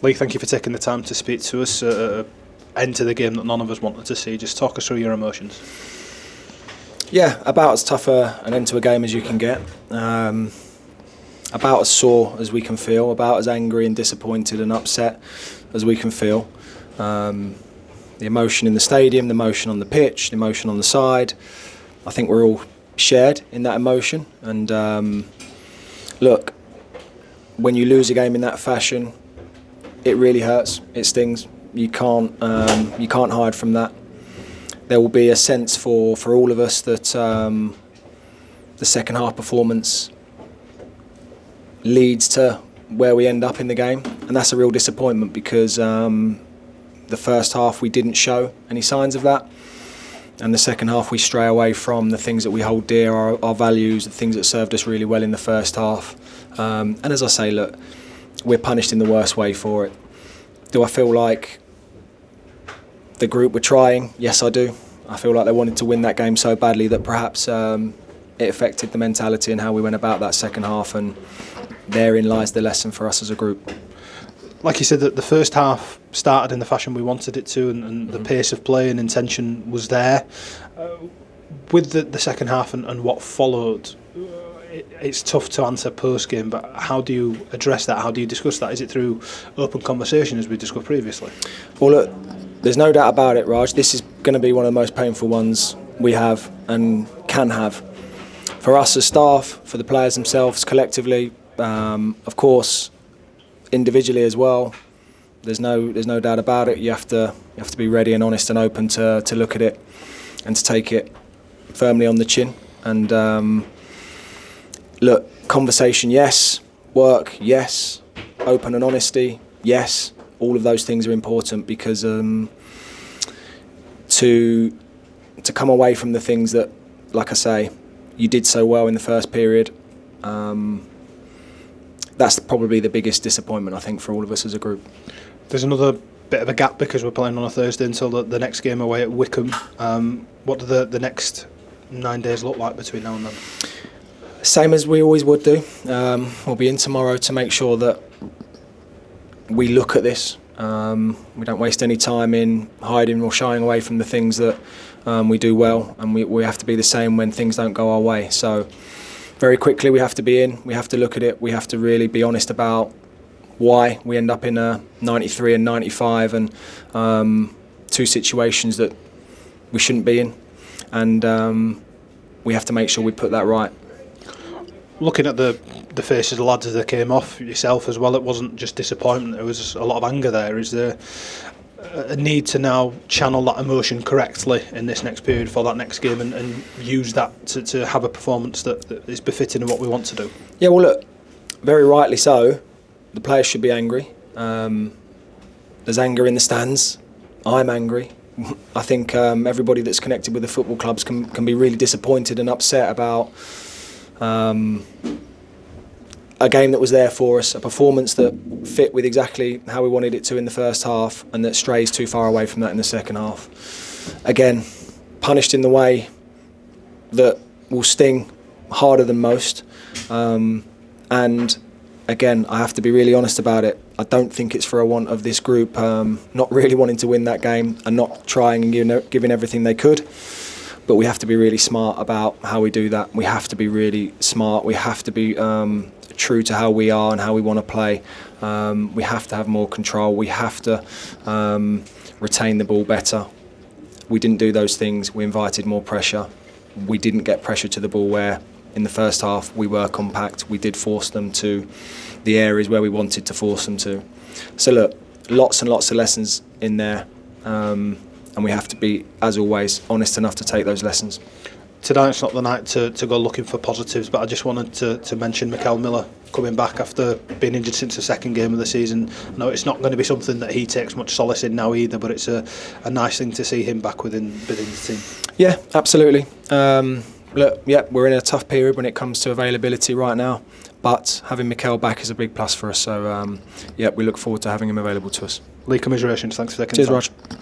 Lee, thank you for taking the time to speak to us. End to the game that none of us wanted to see. Just talk us through your emotions. Yeah, about as tough an end to a game as you can get. About as sore as we can feel. About as angry and disappointed and upset as we can feel. The emotion in the stadium, the emotion on the pitch, the emotion on the side. I think we're all shared in that emotion. And look, when you lose a game in that fashion, it really hurts. It stings. You can't hide from that. There will be a sense for all of us that the second half performance leads to where we end up in the game, and that's a real disappointment because the first half we didn't show any signs of that, and the second half we stray away from the things that we hold dear, our values, the things that served us really well in the first half. And as I say, look, we're punished in the worst way for it. Do I feel like the group were trying? Yes, I do. I feel like they wanted to win that game so badly that perhaps it affected the mentality and how we went about that second half, and therein lies the lesson for us as a group. Like you said, that the first half started in the fashion we wanted it to, and the pace of play and intention was there. With the second half and what followed, it's tough to answer post-game, but how do you address that? How do you discuss that? Is it through open conversation, as we discussed previously? Well, look, there's no doubt about it, Raj. This is going to be one of the most painful ones we have and can have. For us as staff, for the players themselves, collectively, of course, individually as well. There's no doubt about it. You have to be ready and honest and open to look at it and to take it firmly on the chin. And look, conversation, yes. Work, yes. Open and honesty, yes. All of those things are important because to come away from the things that, like I say, you did so well in the first period, that's probably the biggest disappointment, I think, for all of us as a group. There's another bit of a gap because we're playing on a Thursday until the next game away at Wycombe. What do the next 9 days look like between now and then? Same as we always would do. We'll be in tomorrow to make sure that we look at this. We don't waste any time in hiding or shying away from the things that we do well, and we have to be the same when things don't go our way. So very quickly we have to be in, we have to look at it, we have to really be honest about why we end up in a 93 and 95 and two situations that we shouldn't be in, and we have to make sure we put that right. Looking at the faces of the lads as they came off, yourself as well, it wasn't just disappointment, there was a lot of anger there. Is there a need to now channel that emotion correctly in this next period for that next game and use that to have a performance that is befitting of what we want to do? Yeah, well look, very rightly so, the players should be angry. There's anger in the stands. I'm angry. I think everybody that's connected with the football clubs can be really disappointed and upset about a game that was there for us, a performance that fit with exactly how we wanted it to in the first half, and that strays too far away from that in the second half. Again, punished in the way that will sting harder than most. And again, I have to be really honest about it. I don't think it's for a want of this group not really wanting to win that game and not trying and giving everything they could. But we have to be really smart about how we do that. We have to be really smart. We have to be true to how we are and how we want to play. We have to have more control. We have to retain the ball better. We didn't do those things. We invited more pressure. We didn't get pressure to the ball where in the first half we were compact. We did force them to the areas where we wanted to force them to. So look, lots and lots of lessons in there. And we have to be, as always, honest enough to take those lessons. Tonight's not the night to go looking for positives, but I just wanted to mention Mikel Miller coming back after being injured since the second game of the season. I know it's not going to be something that he takes much solace in now either, but it's a nice thing to see him back within the team. Yeah, absolutely. Look, yeah, we're in a tough period when it comes to availability right now, but having Mikel back is a big plus for us. So, yeah, we look forward to having him available to us. Lee, commiserations. Thanks for taking the time. Cheers, Raj.